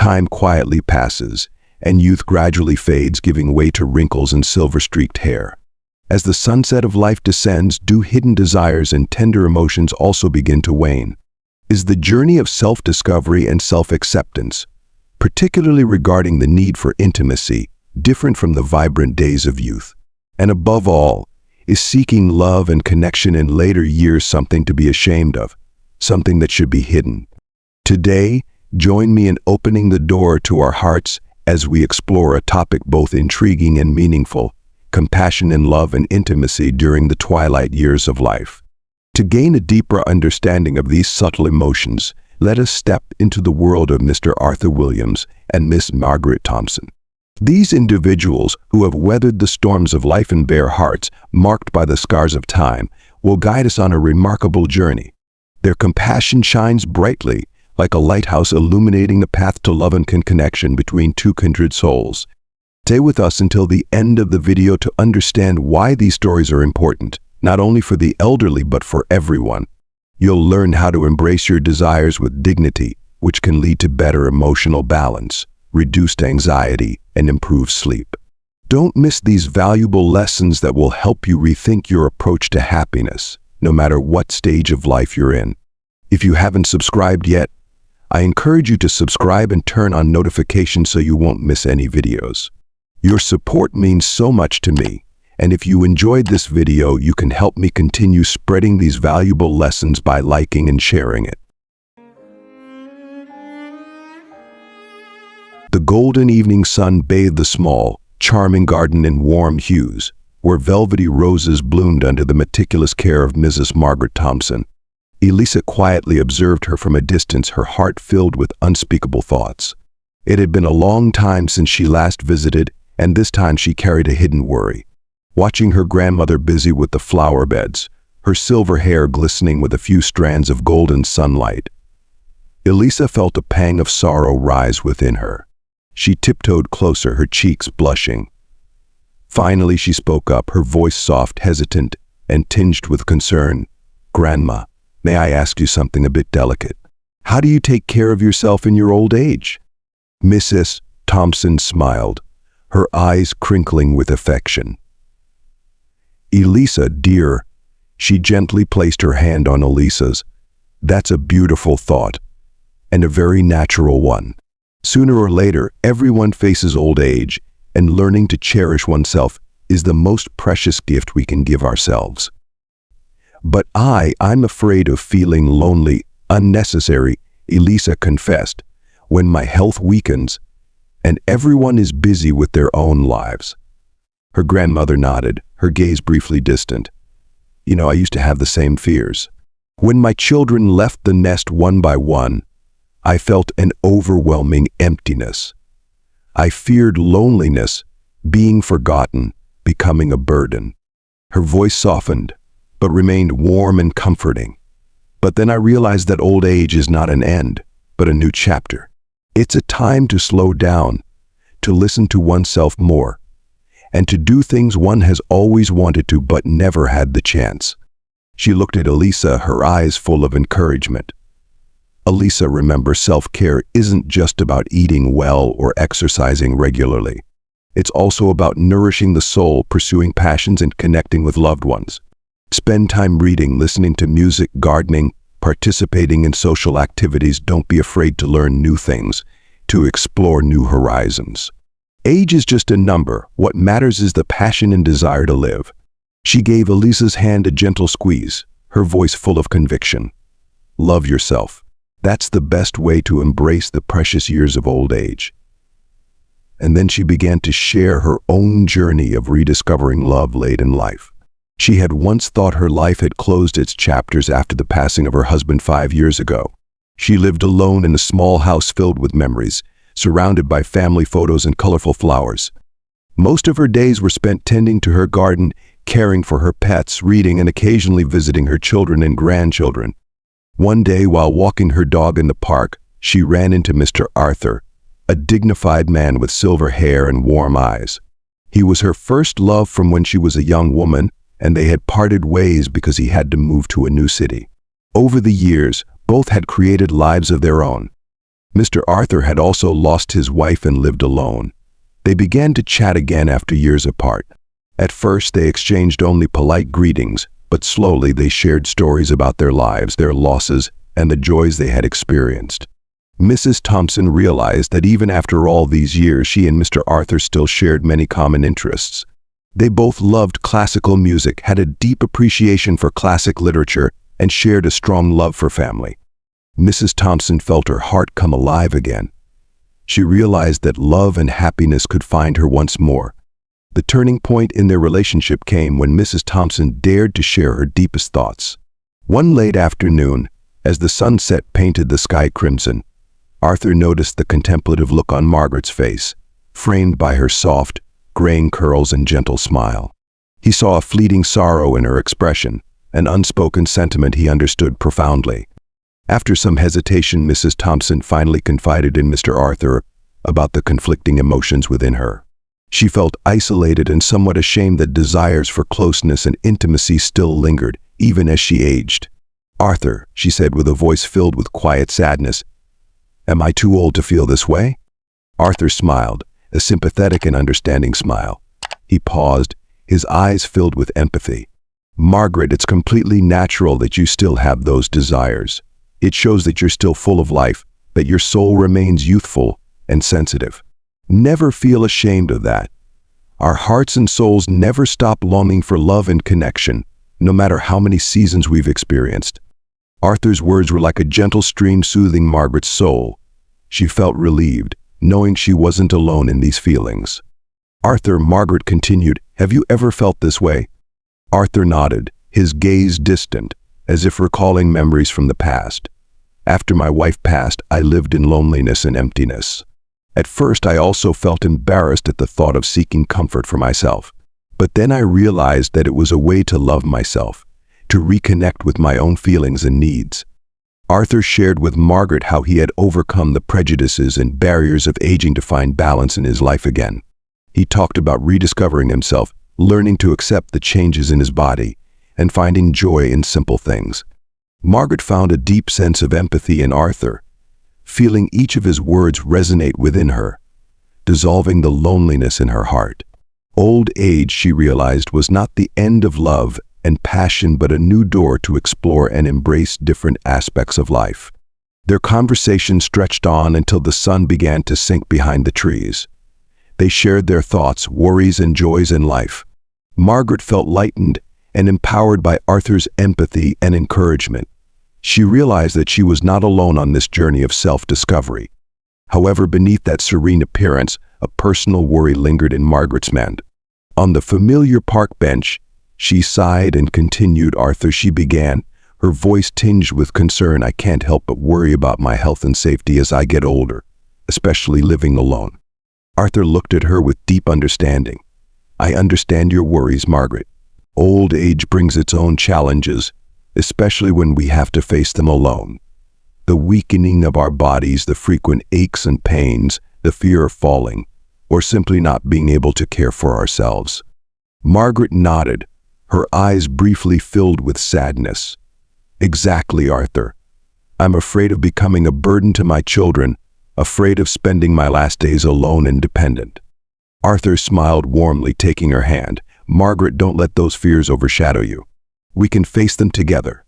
Time quietly passes, and youth gradually fades, giving way to wrinkles and silver-streaked hair. As the sunset of life descends, do hidden desires and tender emotions also begin to wane? Is the journey of self-discovery and self-acceptance, particularly regarding the need for intimacy, different from the vibrant days of youth? And above all, is seeking love and connection in later years something to be ashamed of, something that should be hidden? Today, join me in opening the door to our hearts as we explore a topic both intriguing and meaningful: compassion and love and intimacy during the twilight years of life. To gain a deeper understanding of these subtle emotions, let us step into the world of Mr. Arthur Williams and Miss Margaret Thompson. These individuals, who have weathered the storms of life and bare hearts marked by the scars of time, will guide us on a remarkable journey. Their compassion shines brightly, like a lighthouse illuminating the path to love and connection between two kindred souls. Stay with us until the end of the video to understand why these stories are important, not only for the elderly but for everyone. You'll learn how to embrace your desires with dignity, which can lead to better emotional balance, reduced anxiety, and improved sleep. Don't miss these valuable lessons that will help you rethink your approach to happiness, no matter what stage of life you're in. If you haven't subscribed yet, I encourage you to subscribe and turn on notifications so you won't miss any videos. Your support means so much to me, and if you enjoyed this video, you can help me continue spreading these valuable lessons by liking and sharing it. The golden evening sun bathed the small, charming garden in warm hues, where velvety roses bloomed under the meticulous care of Mrs. Margaret Thompson. Elisa quietly observed her from a distance, her heart filled with unspeakable thoughts. It had been a long time since she last visited, and this time she carried a hidden worry. Watching her grandmother busy with the flower beds, her silver hair glistening with a few strands of golden sunlight, Elisa felt a pang of sorrow rise within her. She tiptoed closer, her cheeks blushing. Finally, she spoke up, her voice soft, hesitant, and tinged with concern. "Grandma, may I ask you something a bit delicate? How do you take care of yourself in your old age?" Mrs. Thompson smiled, her eyes crinkling with affection. "Elisa, dear," she gently placed her hand on Elisa's. "That's a beautiful thought, and a very natural one. Sooner or later, everyone faces old age, and learning to cherish oneself is the most precious gift we can give ourselves. But I'm afraid of feeling lonely, unnecessary," Elisa confessed, "when my health weakens, and everyone is busy with their own lives." Her grandmother nodded, her gaze briefly distant. "I used to have the same fears. When my children left the nest one by one, I felt an overwhelming emptiness. I feared loneliness, being forgotten, becoming a burden." Her voice softened, but remained warm and comforting. "But then I realized that old age is not an end, but a new chapter. It's a time to slow down, to listen to oneself more, and to do things one has always wanted to but never had the chance." She looked at Elisa, her eyes full of encouragement. "Elisa, remember, self-care isn't just about eating well or exercising regularly. It's also about nourishing the soul, pursuing passions, and connecting with loved ones. Spend time reading, listening to music, gardening, participating in social activities. Don't be afraid to learn new things, to explore new horizons. Age is just a number. What matters is the passion and desire to live." She gave Elisa's hand a gentle squeeze, her voice full of conviction. "Love yourself. That's the best way to embrace the precious years of old age." And then she began to share her own journey of rediscovering love late in life. She had once thought her life had closed its chapters after the passing of her husband 5 years ago. She lived alone in a small house filled with memories, surrounded by family photos and colorful flowers. Most of her days were spent tending to her garden, caring for her pets, reading, and occasionally visiting her children and grandchildren. One day, while walking her dog in the park, she ran into Mr. Arthur, a dignified man with silver hair and warm eyes. He was her first love from when she was a young woman, and they had parted ways because he had to move to a new city. Over the years, both had created lives of their own. Mr. Arthur had also lost his wife and lived alone. They began to chat again after years apart. At first, they exchanged only polite greetings, but slowly they shared stories about their lives, their losses, and the joys they had experienced. Mrs. Thompson realized that even after all these years, she and Mr. Arthur still shared many common interests. They both loved classical music, had a deep appreciation for classic literature, and shared a strong love for family. Mrs. Thompson felt her heart come alive again. She realized that love and happiness could find her once more. The turning point in their relationship came when Mrs. Thompson dared to share her deepest thoughts. One late afternoon, as the sunset painted the sky crimson, Arthur noticed the contemplative look on Margaret's face, framed by her soft, graying curls and gentle smile. He saw a fleeting sorrow in her expression, an unspoken sentiment he understood profoundly. After some hesitation, Mrs. Thompson finally confided in Mr. Arthur about the conflicting emotions within her. She felt isolated and somewhat ashamed that desires for closeness and intimacy still lingered, even as she aged. "Arthur," she said with a voice filled with quiet sadness, "am I too old to feel this way?" Arthur smiled, a sympathetic and understanding smile. He paused, his eyes filled with empathy. "Margaret, it's completely natural that you still have those desires. It shows that you're still full of life, that your soul remains youthful and sensitive. Never feel ashamed of that. Our hearts and souls never stop longing for love and connection, no matter how many seasons we've experienced." Arthur's words were like a gentle stream soothing Margaret's soul. She felt relieved, knowing she wasn't alone in these feelings. "Arthur," Margaret continued, "have you ever felt this way?" Arthur nodded, his gaze distant, as if recalling memories from the past. "After my wife passed, I lived in loneliness and emptiness. At first, I also felt embarrassed at the thought of seeking comfort for myself. But then I realized that it was a way to love myself, to reconnect with my own feelings and needs." Arthur shared with Margaret how he had overcome the prejudices and barriers of aging to find balance in his life again. He talked about rediscovering himself, learning to accept the changes in his body, and finding joy in simple things. Margaret found a deep sense of empathy in Arthur, feeling each of his words resonate within her, dissolving the loneliness in her heart. Old age, she realized, was not the end of love and passion, but a new door to explore and embrace different aspects of life. Their conversation stretched on until the sun began to sink behind the trees. They shared their thoughts, worries, and joys in life. Margaret felt lightened and empowered by Arthur's empathy and encouragement. She realized that she was not alone on this journey of self-discovery. However, beneath that serene appearance, a personal worry lingered in Margaret's mind. On the familiar park bench, she sighed and continued, "Arthur," she began, her voice tinged with concern, "I can't help but worry about my health and safety as I get older, especially living alone." Arthur looked at her with deep understanding. "I understand your worries, Margaret. Old age brings its own challenges, especially when we have to face them alone. The weakening of our bodies, the frequent aches and pains, the fear of falling, or simply not being able to care for ourselves." Margaret nodded, her eyes briefly filled with sadness. "Exactly, Arthur. I'm afraid of becoming a burden to my children, afraid of spending my last days alone and dependent." Arthur smiled warmly, taking her hand. "Margaret, don't let those fears overshadow you. We can face them together.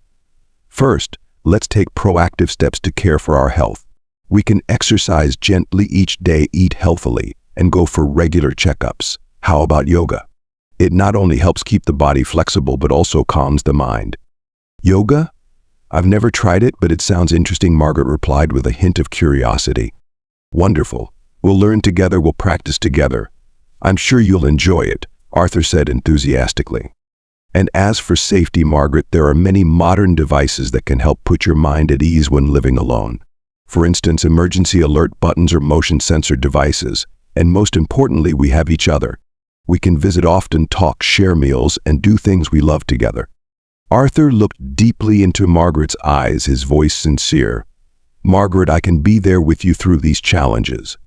First, let's take proactive steps to care for our health. We can exercise gently each day, eat healthily, and go for regular checkups. How about yoga? It not only helps keep the body flexible, but also calms the mind." "Yoga? I've never tried it, but it sounds interesting," Margaret replied with a hint of curiosity. "Wonderful. We'll learn together, we'll practice together. I'm sure you'll enjoy it," Arthur said enthusiastically. "And as for safety, Margaret, there are many modern devices that can help put your mind at ease when living alone. For instance, emergency alert buttons or motion sensor devices. And most importantly, we have each other. We can visit often, talk, share meals, and do things we love together." Arthur looked deeply into Margaret's eyes, his voice sincere. "Margaret, I can be there with you through these challenges.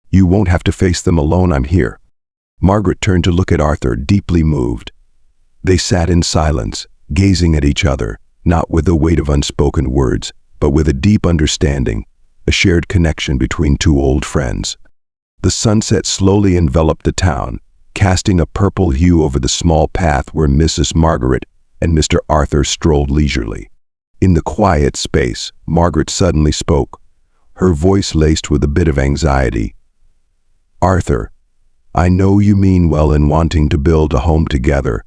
You won't have to face them alone, I'm here." Margaret turned to look at Arthur, deeply moved. They sat in silence, gazing at each other, not with the weight of unspoken words, but with a deep understanding, a shared connection between two old friends. The sunset slowly enveloped the town, casting a purple hue over the small path where Mrs. Margaret and Mr. Arthur strolled leisurely. In the quiet space, Margaret suddenly spoke, her voice laced with a bit of anxiety. "Arthur, I know you mean well in wanting to build a home together,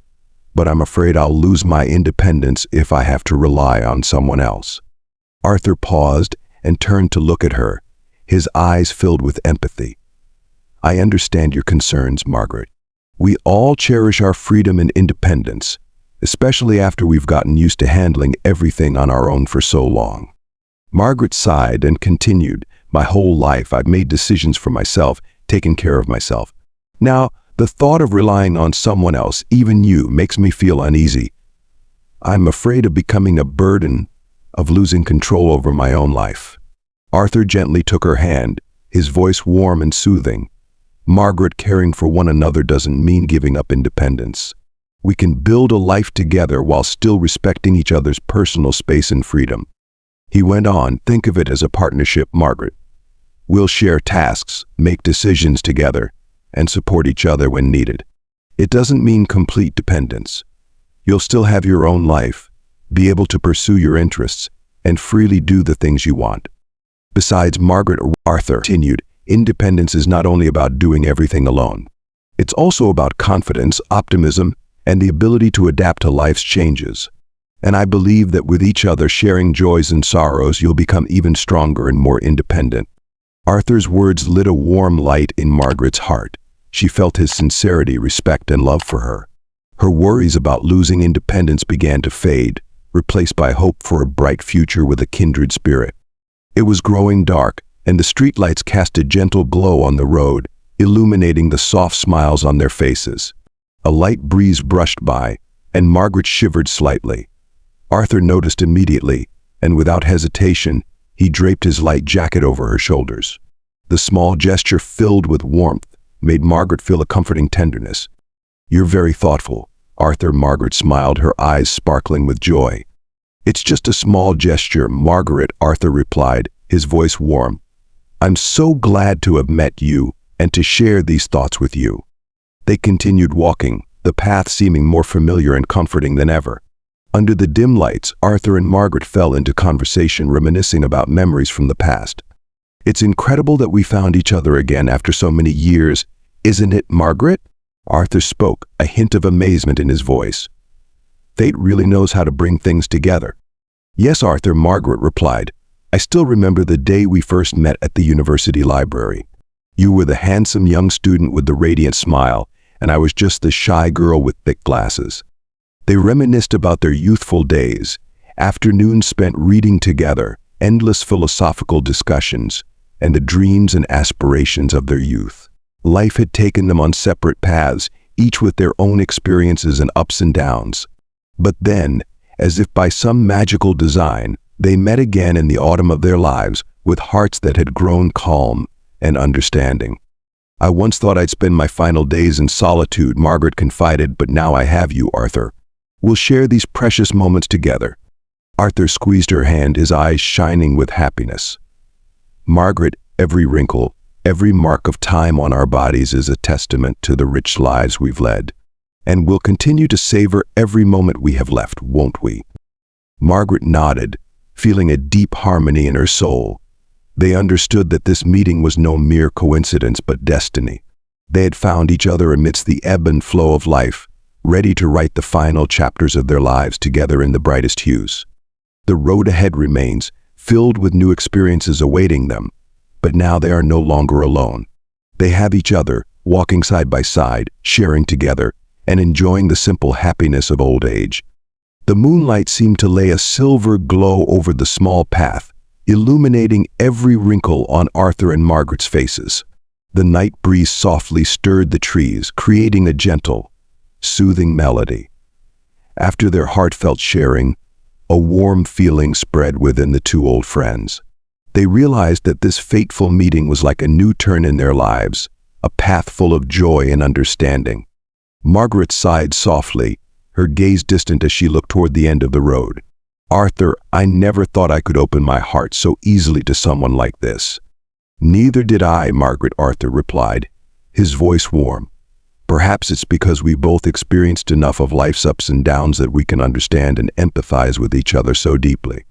but I'm afraid I'll lose my independence if I have to rely on someone else." Arthur paused and turned to look at her, his eyes filled with empathy. "I understand your concerns, Margaret. We all cherish our freedom and independence, especially after we've gotten used to handling everything on our own for so long." Margaret sighed and continued, "My whole life I've made decisions for myself, taken care of myself. Now, the thought of relying on someone else, even you, makes me feel uneasy. I'm afraid of becoming a burden, of losing control over my own life." Arthur gently took her hand, his voice warm and soothing. "Margaret, caring for one another doesn't mean giving up independence. We can build a life together while still respecting each other's personal space and freedom." He went on, "Think of it as a partnership, Margaret. We'll share tasks, make decisions together, and support each other when needed. It doesn't mean complete dependence. You'll still have your own life, be able to pursue your interests, and freely do the things you want." Besides, Margaret, Arthur continued, "Independence is not only about doing everything alone. It's also about confidence, optimism, and the ability to adapt to life's changes. And I believe that with each other sharing joys and sorrows, you'll become even stronger and more independent." Arthur's words lit a warm light in Margaret's heart. She felt his sincerity, respect, and love for her. Her worries about losing independence began to fade, replaced by hope for a bright future with a kindred spirit. It was growing dark, and the streetlights cast a gentle glow on the road, illuminating the soft smiles on their faces. A light breeze brushed by, and Margaret shivered slightly. Arthur noticed immediately, and without hesitation, he draped his light jacket over her shoulders. The small gesture, filled with warmth, made Margaret feel a comforting tenderness. "You're very thoughtful, Arthur." Margaret smiled, her eyes sparkling with joy. "It's just a small gesture, Margaret," Arthur replied, his voice warm. "I'm so glad to have met you and to share these thoughts with you." They continued walking, the path seeming more familiar and comforting than ever. Under the dim lights, Arthur and Margaret fell into conversation, reminiscing about memories from the past. "It's incredible that we found each other again after so many years, isn't it, Margaret?" Arthur spoke, a hint of amazement in his voice. "Fate really knows how to bring things together." "Yes, Arthur," Margaret replied. "I still remember the day we first met at the university library. You were the handsome young student with the radiant smile, and I was just the shy girl with thick glasses." They reminisced about their youthful days, afternoons spent reading together, endless philosophical discussions, and the dreams and aspirations of their youth. Life had taken them on separate paths, each with their own experiences and ups and downs. But then, as if by some magical design, they met again in the autumn of their lives with hearts that had grown calm and understanding. "I once thought I'd spend my final days in solitude," Margaret confided, "but now I have you, Arthur. We'll share these precious moments together." Arthur squeezed her hand, his eyes shining with happiness. "Margaret, every wrinkle, every mark of time on our bodies is a testament to the rich lives we've led. And we'll continue to savor every moment we have left, won't we?" Margaret nodded, feeling a deep harmony in her soul. They understood that this meeting was no mere coincidence but destiny. They had found each other amidst the ebb and flow of life, ready to write the final chapters of their lives together in the brightest hues. The road ahead remains, filled with new experiences awaiting them, but now they are no longer alone. They have each other, walking side by side, sharing together, and enjoying the simple happiness of old age. The moonlight seemed to lay a silver glow over the small path, illuminating every wrinkle on Arthur and Margaret's faces. The night breeze softly stirred the trees, creating a gentle, soothing melody. After their heartfelt sharing, a warm feeling spread within the two old friends. They realized that this fateful meeting was like a new turn in their lives, a path full of joy and understanding. Margaret sighed softly, her gaze distant as she looked toward the end of the road. "Arthur, I never thought I could open my heart so easily to someone like this." "Neither did I, Margaret," Arthur replied, his voice warm. "Perhaps it's because we both experienced enough of life's ups and downs that we can understand and empathize with each other so deeply."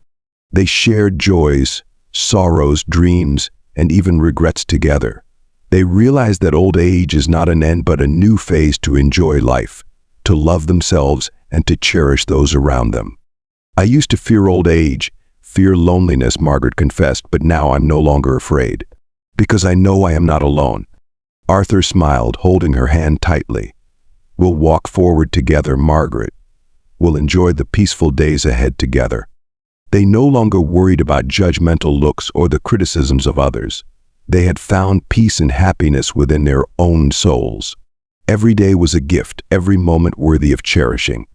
They shared joys, sorrows, dreams, and even regrets together. They realized that old age is not an end but a new phase to enjoy life, to love themselves, and to cherish those around them. "I used to fear old age, fear loneliness," Margaret confessed, "but now I'm no longer afraid, because I know I am not alone." Arthur smiled, holding her hand tightly. "We'll walk forward together, Margaret. We'll enjoy the peaceful days ahead together." They no longer worried about judgmental looks or the criticisms of others. They had found peace and happiness within their own souls. Every day was a gift, every moment worthy of cherishing.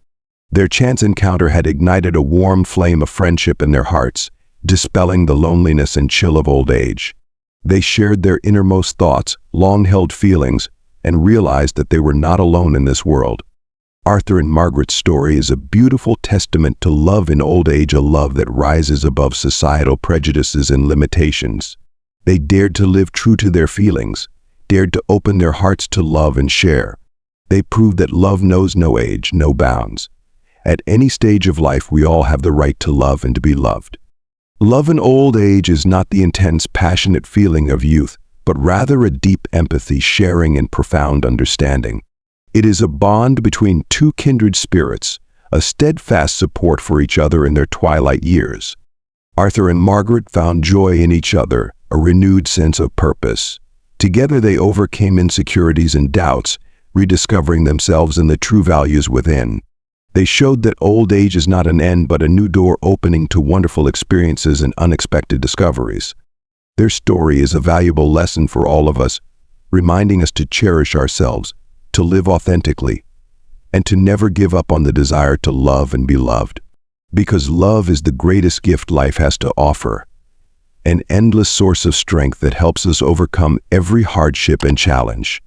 Their chance encounter had ignited a warm flame of friendship in their hearts, dispelling the loneliness and chill of old age. They shared their innermost thoughts, long-held feelings, and realized that they were not alone in this world. Arthur and Margaret's story is a beautiful testament to love in old age, a love that rises above societal prejudices and limitations. They dared to live true to their feelings, dared to open their hearts to love and share. They proved that love knows no age, no bounds. At any stage of life, we all have the right to love and to be loved. Love in old age is not the intense, passionate feeling of youth, but rather a deep empathy, sharing, and profound understanding. It is a bond between two kindred spirits, a steadfast support for each other in their twilight years. Arthur and Margaret found joy in each other, a renewed sense of purpose. Together they overcame insecurities and doubts, rediscovering themselves and the true values within. They showed that old age is not an end but a new door opening to wonderful experiences and unexpected discoveries. Their story is a valuable lesson for all of us, reminding us to cherish ourselves, to live authentically, and to never give up on the desire to love and be loved. Because love is the greatest gift life has to offer, an endless source of strength that helps us overcome every hardship and challenge.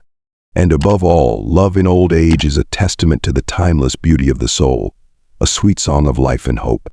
And above all, love in old age is a testament to the timeless beauty of the soul, a sweet song of life and hope.